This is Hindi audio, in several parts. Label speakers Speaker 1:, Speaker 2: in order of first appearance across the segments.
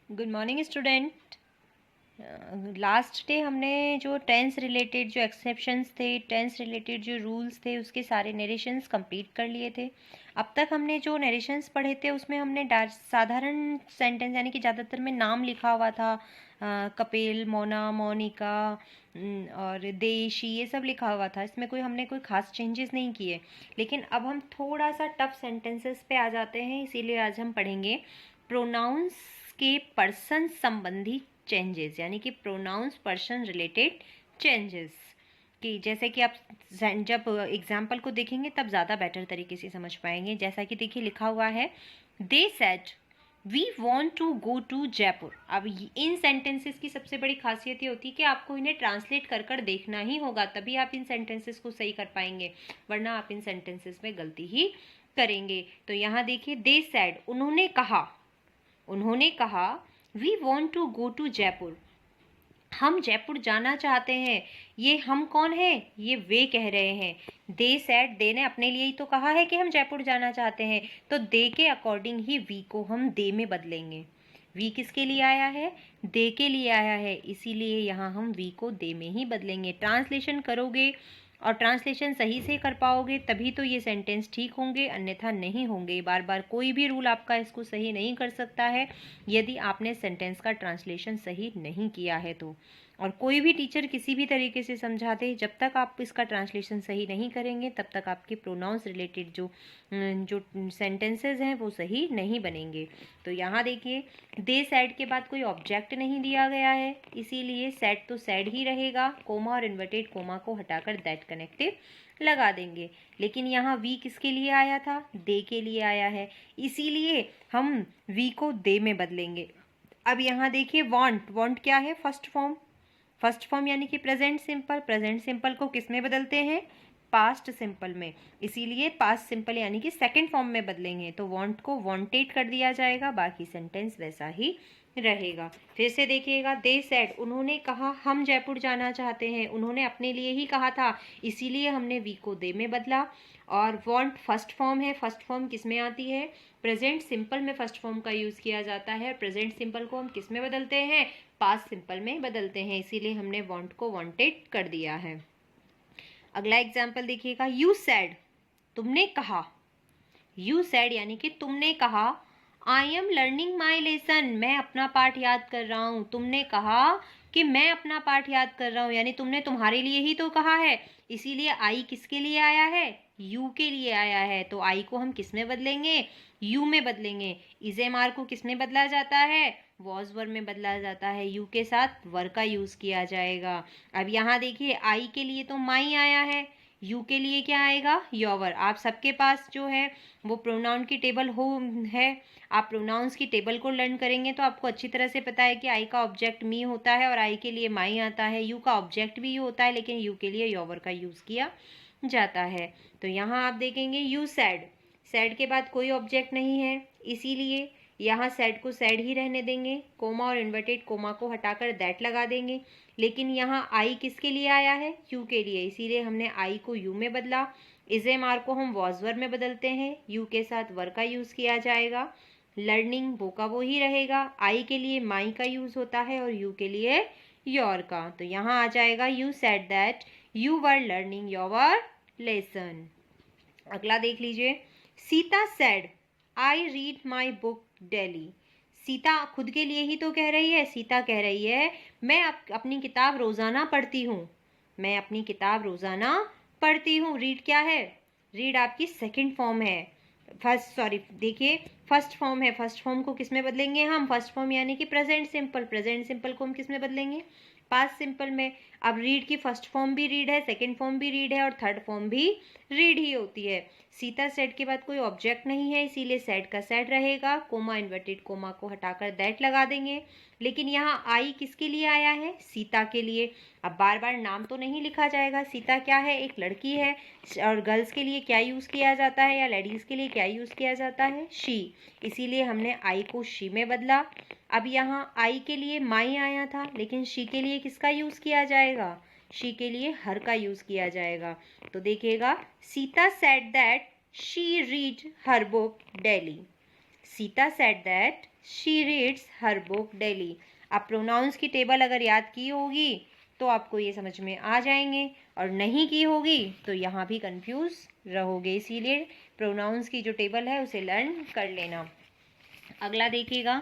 Speaker 1: Good morning student. Last day हमने जो टेंस रिलेटेड जो एक्सेप्शंस थे, टेंस रिलेटेड जो रूल्स थे, उसके सारे नरेशंस कंप्लीट कर लिए थे। अब तक हमने जो नरेशंस पढ़े थे उसमें हमने साधारण सेंटेंस यानी कि ज़्यादातर में नाम लिखा हुआ था, कपिल, मोना, मोनिका और देशी, ये सब लिखा हुआ था। इसमें हमने कोई खास चेंजेस नहीं किए। लेकिन अब हम थोड़ा सा टफ सेंटेंसेस पे आ जाते हैं, इसीलिए आज हम पढ़ेंगे प्रोनाउंस के पर्सन संबंधी चेंजेस, यानी कि प्रोनाउंस पर्सन रिलेटेड चेंजेस। कि जैसे कि आप जब एग्जाम्पल को देखेंगे तब ज़्यादा बेटर तरीके से समझ पाएंगे। जैसा कि देखिए लिखा हुआ है, they said we want to go to Jaipur. अब इन सेंटेंसेस की सबसे बड़ी खासियत ये होती है कि आपको इन्हें ट्रांसलेट कर कर देखना ही होगा, तभी आप इन सेंटेंसेस को सही कर पाएंगे, वरना आप इन सेंटेंसेस में गलती ही करेंगे। तो यहाँ देखिए, दे सेड, उन्होंने कहा we want to go to Jaipur, हम जयपुर जाना चाहते हैं। ये हम कौन है? ये वे कह रहे हैं। दे सेड, दे ने अपने लिए ही तो कहा है कि हम जयपुर जाना चाहते हैं, तो दे के अकॉर्डिंग ही वी को हम दे में बदलेंगे। वी किसके लिए आया है? दे के लिए आया है, इसीलिए यहाँ हम वी को दे में ही बदलेंगे। ट्रांसलेशन करोगे और ट्रांसलेशन सही से कर पाओगे तभी तो ये सेंटेंस ठीक होंगे, अन्यथा नहीं होंगे। बार बार कोई भी रूल आपका इसको सही नहीं कर सकता है यदि आपने सेंटेंस का ट्रांसलेशन सही नहीं किया है तो। और कोई भी टीचर किसी भी तरीके से समझा दे, जब तक आप इसका ट्रांसलेशन सही नहीं करेंगे तब तक आपके प्रोनाउंस रिलेटेड जो सेंटेंसेस हैं वो सही नहीं बनेंगे। तो यहाँ देखिए, दे सेड के बाद कोई ऑब्जेक्ट नहीं दिया गया है, इसीलिए सेड तो सेड ही रहेगा। कोमा और इन्वर्टेड कोमा को हटाकर दैट कनेक्टिव लगा देंगे। लेकिन यहाँ वी किसके लिए आया था? दे के लिए आया है, इसीलिए हम वी को दे में बदलेंगे। अब यहाँ देखिए, वांट क्या है? फर्स्ट फॉर्म यानी कि प्रेजेंट सिंपल। प्रेजेंट सिंपल को किस में बदलते हैं? पास्ट सिंपल में, इसीलिए पास्ट सिंपल यानी कि सेकंड फॉर्म में बदलेंगे। तो वांट को वांटेड कर दिया जाएगा, बाकी सेंटेंस वैसा ही रहेगा। फिर से देखिएगा, दे सेड, उन्होंने कहा हम जयपुर जाना चाहते हैं। उन्होंने अपने लिए ही कहा था, इसीलिए हमने वी को दे में बदला। और वांट फर्स्ट फॉर्म है, फर्स्ट फॉर्म किस में आती है? प्रेजेंट सिंपल में फर्स्ट फॉर्म का यूज किया जाता है। प्रेजेंट सिंपल को हम किस में बदलते हैं? पास्ट सिंपल में बदलते हैं, इसीलिए हमने वांट को वांटेड कर दिया है। अगला एग्जाम्पल देखिएगा, यू सेड, तुमने कहा। यू सेड यानी कि तुमने कहा, I am learning my lesson, मैं अपना पाठ याद कर रहा हूं। तुमने कहा कि मैं अपना पाठ याद कर रहा हूं, यानी तुमने तुम्हारे लिए ही तो कहा है, इसीलिए आई किसके लिए आया है? यू के लिए आया है। तो आई को हम किस में बदलेंगे? यू में बदलेंगे। इज एम आर को किस में बदला जाता है? वॉज वर में बदला जाता है, यू के साथ वर का यूज किया जाएगा। अब यहाँ देखिए, आई के लिए तो माई आया है, यू के लिए क्या आएगा? योवर। आप सबके पास जो है वो प्रोनाउन की टेबल है। आप प्रोनाउंस की टेबल को लर्न करेंगे तो आपको अच्छी तरह से पता है कि आई का ऑब्जेक्ट मी होता है और आई के लिए माई आता है। यू का ऑब्जेक्ट भी यू होता है, लेकिन यू के लिए योवर का यूज किया जाता है। तो यहाँ आप देखेंगे, यू सेड, सेड के बाद कोई ऑब्जेक्ट नहीं है, इसीलिए यहाँ सेड को सेड ही रहने देंगे। कोमा और इन्वर्टेड कोमा को हटाकर दैट लगा देंगे। लेकिन यहाँ आई किसके लिए आया है? यू के लिए, इसीलिए हमने आई को यू में बदला। इज एम आर को हम वॉज वर में बदलते हैं, यू के साथ वर का यूज किया जाएगा। लर्निंग वो का वो ही रहेगा, आई के लिए माई का यूज होता है और यू के लिए योर का। तो यहाँ आ जाएगा, you said that you were learning your lesson. अगला देख लीजिए, Sita said I read my book daily. Sita खुद के लिए ही तो कह रही है, सीता कह रही है मैं अपनी किताब रोजाना पढ़ती हूँ, मैं अपनी किताब रोजाना पढ़ती हूँ। रीड क्या है? रीड आपकी सेकंड फॉर्म है, देखिए फर्स्ट फॉर्म है। फर्स्ट फॉर्म को किस में बदलेंगे हम? फर्स्ट फॉर्म यानी कि प्रेजेंट सिंपल। प्रेजेंट सिंपल को हम किस में बदलेंगे? पास्ट सिंपल में। अब रीड की फर्स्ट फॉर्म भी रीड है, सेकंड फॉर्म भी रीड है और थर्ड फॉर्म भी रीड ही होती है। सीता सेड के बाद कोई ऑब्जेक्ट नहीं है, इसीलिए सेड का सेड रहेगा। कोमा इन्वर्टेड कोमा को हटाकर दैट लगा देंगे। लेकिन यहाँ आई किसके लिए आया है? सीता के लिए। अब बार बार नाम तो नहीं लिखा जाएगा, सीता क्या है? एक लड़की है। और गर्ल्स के लिए क्या यूज किया जाता है या लेडीज के लिए क्या यूज किया जाता है? शी, इसीलिए हमने आई को शी में बदला। अब यहाँ आई के लिए माई आया था, लेकिन शी के लिए किसका यूज किया जाएगा? शी के लिए हर का यूज किया जाएगा। तो देखिएगा, Sita said that she read her book daily. Sita said that she reads her book daily. अब प्रोनाउंस की टेबल अगर याद की होगी तो आपको ये समझ में आ जाएंगे, और नहीं की होगी तो यहाँ भी कंफ्यूज रहोगे, इसीलिए प्रोनाउंस की जो टेबल है उसे लर्न कर लेना। अगला देखिएगा,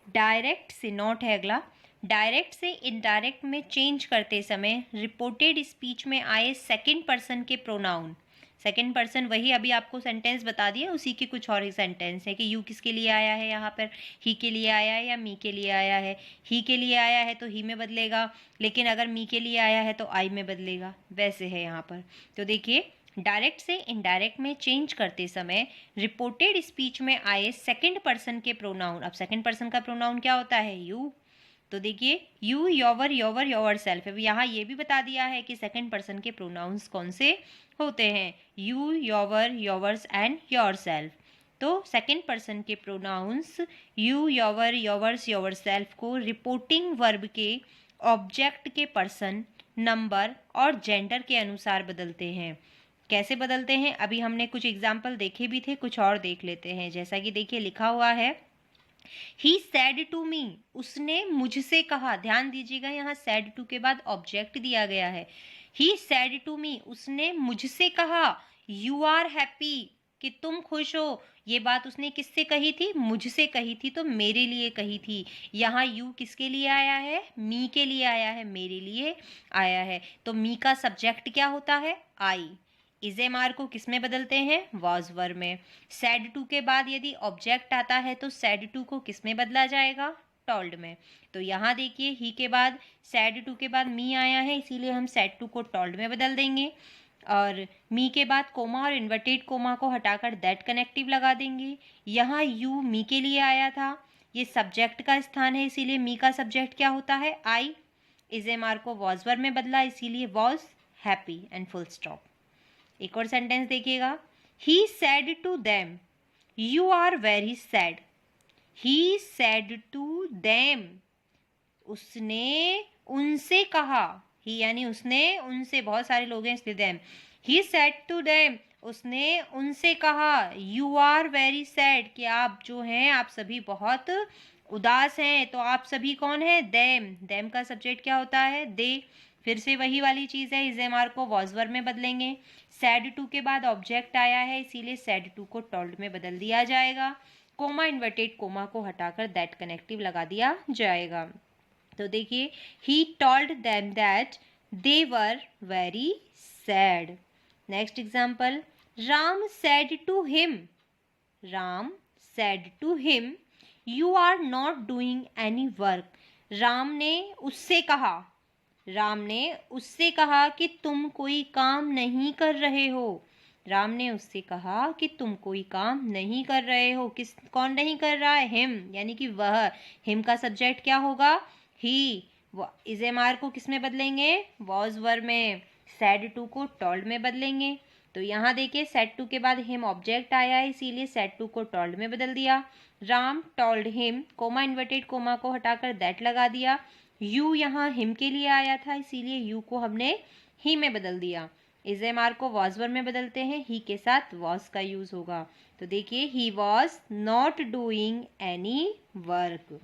Speaker 1: डायरेक्ट से नॉट है अगला। डायरेक्ट से इनडायरेक्ट में चेंज करते समय रिपोर्टेड स्पीच में आए सेकंड पर्सन के प्रोनाउन, सेकंड पर्सन वही अभी आपको सेंटेंस बता दिया, उसी के कुछ और सेंटेंस है कि यू किसके लिए आया है, यहाँ पर ही के लिए आया है या मी के लिए आया है। ही के लिए आया है तो ही में बदलेगा, लेकिन अगर मी के लिए आया है तो आई में बदलेगा, वैसे है यहाँ पर। तो देखिए, डायरेक्ट से इनडायरेक्ट में चेंज करते समय रिपोर्टेड स्पीच में आए सेकंड पर्सन के प्रोनाउन। अब सेकंड पर्सन का प्रोनाउन क्या होता है, यू। तो देखिए, यू, योवर, योवर, योवर सेल्फ। अब यहाँ ये भी बता दिया है कि सेकंड पर्सन के प्रोनाउंस कौन से होते हैं, you, your, yours and yourself. तो सेकंड पर्सन के pronouns you, your, yours, yourself को रिपोर्टिंग वर्ब के ऑब्जेक्ट के पर्सन, नंबर और जेंडर के अनुसार बदलते हैं। कैसे बदलते हैं, अभी हमने कुछ एग्जाम्पल देखे भी थे, कुछ और देख लेते हैं। जैसा कि देखिए लिखा हुआ है, ही सैड टू मी, उसने मुझसे कहा। ध्यान दीजिएगा, यहाँ सैड टू के बाद ऑब्जेक्ट दिया गया है। ही सैड टू मी, उसने मुझसे कहा। यू आर हैप्पी, कि तुम खुश हो। ये बात उसने किससे कही थी, मुझसे कही थी, तो मेरे लिए कही थी। यहाँ यू किसके लिए आया है, मी के लिए आया है, मेरे लिए आया है। तो मी का सब्जेक्ट क्या होता है, आई। इजेमार को किस में बदलते हैं, वॉज वर्ब में। सैड टू के बाद यदि ऑब्जेक्ट आता है तो सैड टू को किस में बदला जाएगा, टोल्ड में। तो यहाँ देखिए, ही के बाद सैड टू के बाद मी आया है, इसीलिए हम सैड टू को टोल्ड में बदल देंगे। और मी के बाद कोमा और इन्वर्टेड कोमा को हटाकर दैट कनेक्टिव लगा देंगे। यहाँ यू मी के लिए आया था, ये सब्जेक्ट का स्थान है, इसीलिए मी का सब्जेक्ट क्या होता है, आई। इजेमार को वॉज वर्ब में बदला, इसीलिए was happy and full stop. एक और सेंटेंस देखिएगा, he said to them you are very sad. He said to them, उसने उनसे कहा। ही यानी उसने, उनसे बहुत सारे लोग हैं इसलिए them. He said to them, उसने उनसे कहा। यू आर वेरी सैड, कि आप जो हैं आप सभी बहुत उदास हैं। तो आप सभी कौन है, देम। देम का सब्जेक्ट क्या होता है, दे। फिर से वही वाली चीज़ है, इजेमार को वॉज वर्ब में बदलेंगे। सैड टू के बाद ऑब्जेक्ट आया है, इसीलिए सैड टू को टोल्ड में बदल दिया जाएगा। कोमा इन्वर्टेड कोमा को हटाकर दैट कनेक्टिव लगा दिया जाएगा। तो देखिए, he told them that they were very sad. Next example, Ram said to him, Ram said to him you are not doing any work. Ram ने उससे कहा, राम ने उससे कहा कि तुम कोई काम नहीं कर रहे हो। राम ने उससे कहा कि तुम कोई काम नहीं कर रहे हो। किस, कौन नहीं कर रहा है, हिम, यानी कि वह। हिम का सब्जेक्ट क्या होगा, ही। इजेमार को किस में बदलेंगे, वॉज वर्ब में। सैड टू को टोल्ड में बदलेंगे। तो यहाँ देखिए, सैड टू के बाद हिम ऑब्जेक्ट आया है, इसीलिए सैड टू को टोल्ड में बदल दिया। Ram told him, coma inverted comma को हटाकर दैट लगा दिया। यू यहाँ हिम के लिए आया था, इसीलिए यू को हमने ही में बदल दिया। इजेमार को वॉज वर्ब में बदलते हैं, ही के साथ वॉज का यूज होगा। तो देखिए, he was not doing any work.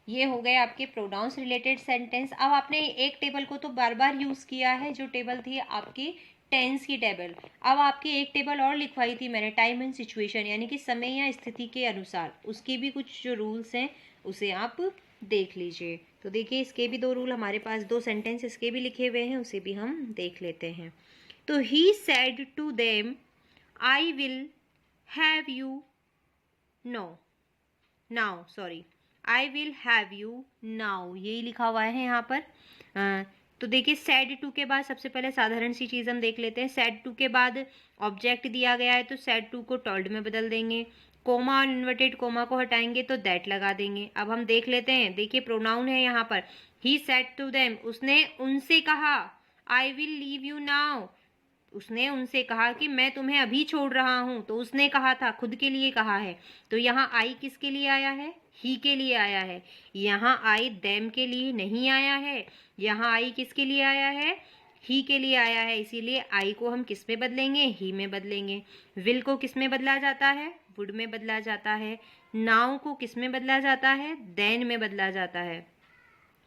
Speaker 1: ये हो गए आपके प्रोनाउंस रिलेटेड सेंटेंस। अब आपने एक टेबल को तो बार बार यूज किया है, जो टेबल थी आपकी टेंस की टेबल। अब आपकी एक टेबल और लिखवाई थी मैंने, टाइम एंड सिचुएशन, यानी कि समय या स्थिति के अनुसार। उसके भी कुछ जो रूल्स हैं उसे आप देख लीजिए। तो देखिए, इसके भी दो रूल हमारे पास, दो सेंटेंस इसके भी लिखे हुए हैं, उसे भी हम देख लेते हैं। तो he said to them I will have you know now, sorry, I will have you now, यही लिखा हुआ है यहाँ पर। तो देखिए, सैड टू के बाद सबसे पहले साधारण सी चीज़ हम देख लेते हैं। सैड टू के बाद ऑब्जेक्ट दिया गया है, तो सैड टू को टोल्ड में बदल देंगे। कोमा और इन्वर्टेड कोमा को हटाएंगे तो दैट लगा देंगे। अब हम देख लेते हैं, देखिए प्रोनाउन है यहाँ पर, ही सेड टू देम, उसने उनसे कहा। I will leave you now, उसने उनसे कहा कि मैं तुम्हें अभी छोड़ रहा हूँ। तो उसने कहा था, खुद के लिए कहा है। तो यहाँ आई किसके लिए आया है, ही के लिए आया है। यहाँ आई देम के लिए नहीं आया है, यहाँ आई किसके लिए आया है, ही के लिए आया है। इसीलिए आई को हम किस में बदलेंगे, ही में बदलेंगे। विल को किस में बदला जाता है, वुड में बदला जाता है। नाउ को किस में बदला जाता है? देन में बदला जाता है।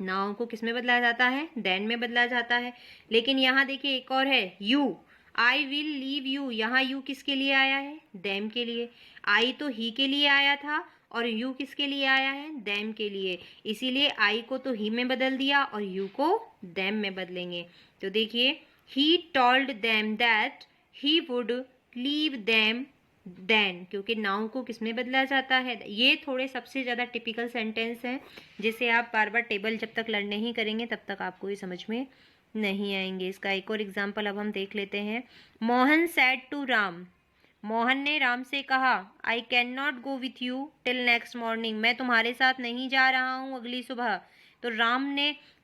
Speaker 1: नाउ को किस में बदला जाता है? देन में बदला जाता है। लेकिन यहाँ देखिए एक और है, you, I will leave you. यहाँ यू किसके लिए आया है? देम के लिए। आई तो ही के लिए आया था और यू किसके लिए आया है? देम के लिए। इसीलिए आई को तो ही में बदल दिया और यू को देम में बदलेंगे। तो देखिए, he told them that he would leave them then, क्योंकि नाउ को किस में बदला जाता है? ये थोड़े सबसे ज़्यादा टिपिकल सेंटेंस हैं जिसे आप बार बार टेबल जब तक लर्न नहीं करेंगे तब तक आपको ये समझ में नहीं आएंगे। इसका एक और एग्जाम्पल अब हम देख लेते हैं। मोहन सैड टू राम, मोहन ने राम से कहा, I can not go with you till next morning, मैं तुम्हारे साथ नहीं जा रहा हूँ अगली सुबह। तो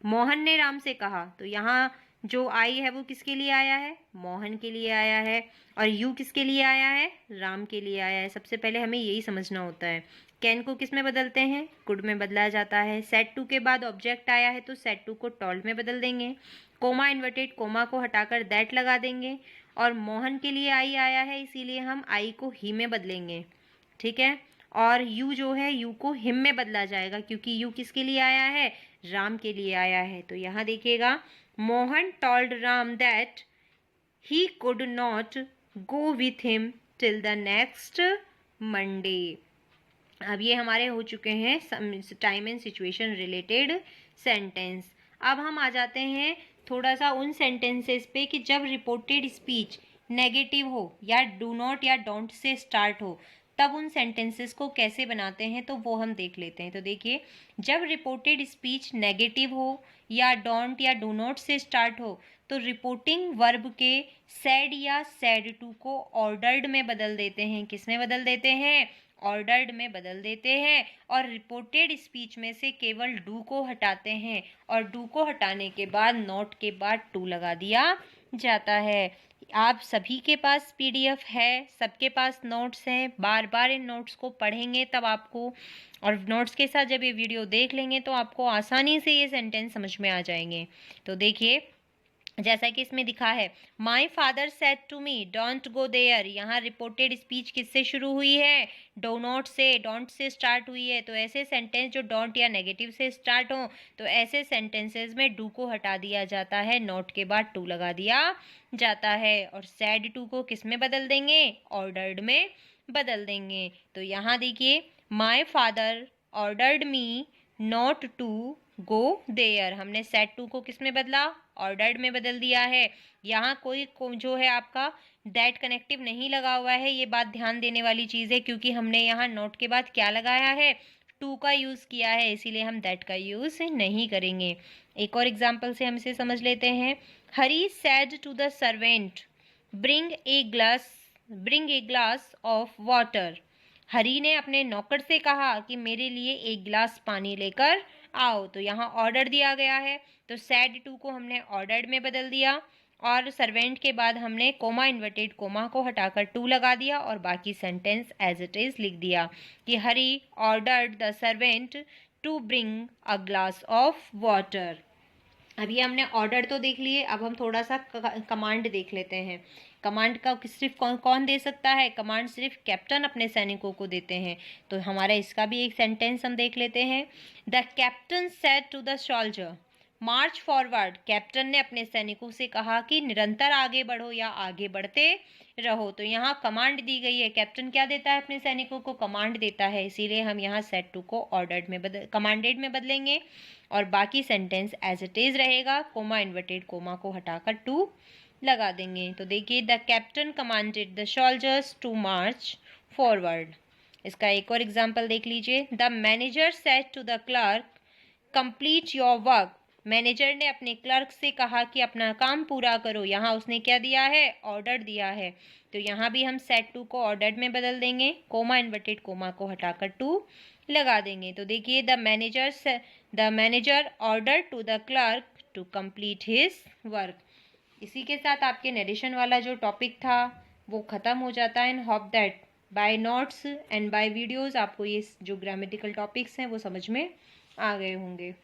Speaker 1: मोहन ने राम से कहा, तो यहाँ जो आई है वो किसके लिए आया है? मोहन के लिए आया है। और यू किसके लिए आया है? राम के लिए आया है। सबसे पहले हमें यही समझना होता है। कैन को किस में बदलते हैं? कुड में बदला जाता है। सेड टू के बाद ऑब्जेक्ट आया है तो सेड टू को टोल्ड में बदल देंगे। कोमा इन्वर्टेड कोमा को हटाकर दैट लगा देंगे। और मोहन के लिए आई आया है इसीलिए हम आई को ही में बदलेंगे, ठीक है। और यू जो है, यू को हिम में बदला जाएगा क्योंकि यू किसके लिए आया है? राम के लिए आया है। तो यहाँ देखिएगा, Mohan told Ram that he could not go with him till the next Monday. अब ये हमारे हो चुके हैं time and situation related sentence. अब हम आ जाते हैं थोड़ा सा उन सेंटेंसेस पे कि जब रिपोर्टेड स्पीच नेगेटिव हो या डू नॉट या डोंट से स्टार्ट हो तब उन सेंटेंसेस को कैसे बनाते हैं, तो वो हम देख लेते हैं। तो देखिए, जब रिपोर्टेड स्पीच नेगेटिव हो या डोंट या डू नॉट से स्टार्ट हो तो रिपोर्टिंग वर्ब के सैड या सैड टू को ऑर्डर्ड में बदल देते हैं। किस में बदल देते हैं? ऑर्डर्ड में बदल देते हैं। और रिपोर्टेड स्पीच में से केवल डू को हटाते हैं और डू को हटाने के बाद नॉट के बाद टू लगा दिया जाता है। आप सभी के पास पीडीएफ है, सबके पास नोट्स हैं। बार बार इन नोट्स को पढ़ेंगे तब आपको, और नोट्स के साथ जब ये वीडियो देख लेंगे तो आपको आसानी से ये सेंटेंस समझ में आ जाएंगे। तो देखिए, जैसा कि इसमें दिखा है, my father said to me don't go there. यहाँ रिपोर्टेड स्पीच किससे शुरू हुई है? डो नॉट से, डोंट से स्टार्ट हुई है। तो ऐसे सेंटेंस जो डोंट या नेगेटिव से स्टार्ट हो तो ऐसे सेंटेंसेस में डू को हटा दिया जाता है, नॉट के बाद टू लगा दिया जाता है। और सैड टू को किस में बदल देंगे? ऑर्डर्ड में बदल देंगे। तो यहाँ देखिए, my father ordered me not to go there, हमने सेड टू को किस में बदला? ऑर्डर्ड में बदल दिया है। यहाँ कोई जो है आपका दैट कनेक्टिव नहीं लगा हुआ है, ये बात ध्यान देने वाली चीज़ है क्योंकि हमने यहाँ नॉट के बाद क्या लगाया है? टू का यूज़ किया है, इसीलिए हम दैट का यूज़ नहीं करेंगे। एक और एग्जाम्पल से हम इसे समझ लेते हैं। Hari said to the servant bring a glass of water. Hari ने अपने नौकर से कहा कि मेरे लिए एक गिलास पानी लेकर आओ। तो यहाँ ऑर्डर दिया गया है तो सैड टू को हमने ऑर्डर्ड में बदल दिया और सर्वेंट के बाद हमने कोमा इन्वर्टेड कोमा को हटाकर टू लगा दिया और बाकी सेंटेंस एज इट इज लिख दिया कि Hari ordered the servant to bring a glass of water. अभी हमने ऑर्डर तो देख लिए, अब हम थोड़ा सा कमांड देख लेते हैं। कमांड का सिर्फ कौन दे सकता है? कमांड सिर्फ कैप्टन अपने सैनिकों को देते हैं। तो हमारा इसका भी एक सेंटेंस हम देख लेते हैं। The captain said to the soldier march forward. Captain ने अपने सैनिकों से कहा कि निरंतर आगे बढ़ो या आगे बढ़ते रहो। तो यहाँ कमांड दी गई है, कैप्टन क्या देता है? अपने सैनिकों को कमांड देता है, इसीलिए हम यहाँ सेड टू को ऑर्डर्ड में कमांडेड में बदलेंगे और बाकी सेंटेंस एज इट इज रहेगा। कोमा इन्वर्टेड कोमा को हटाकर टू लगा देंगे। तो देखिए, the captain commanded the soldiers to march forward. इसका एक और एग्जाम्पल देख लीजिए। The manager said to the clerk complete your work. Manager ने अपने क्लर्क से कहा कि अपना काम पूरा करो। यहाँ उसने क्या दिया है? ऑर्डर दिया है। तो यहाँ भी हम सेड टू को ऑर्डर्ड में बदल देंगे, कोमा इन्वर्टेड कोमा को हटाकर टू लगा देंगे। तो देखिए, the manager order to the clerk to complete his work. इसी के साथ आपके नरेशन वाला जो टॉपिक था वो ख़त्म हो जाता है। And hope that by notes and by videos आपको ये जो ग्रामेटिकल टॉपिक्स हैं वो समझ में आ गए होंगे।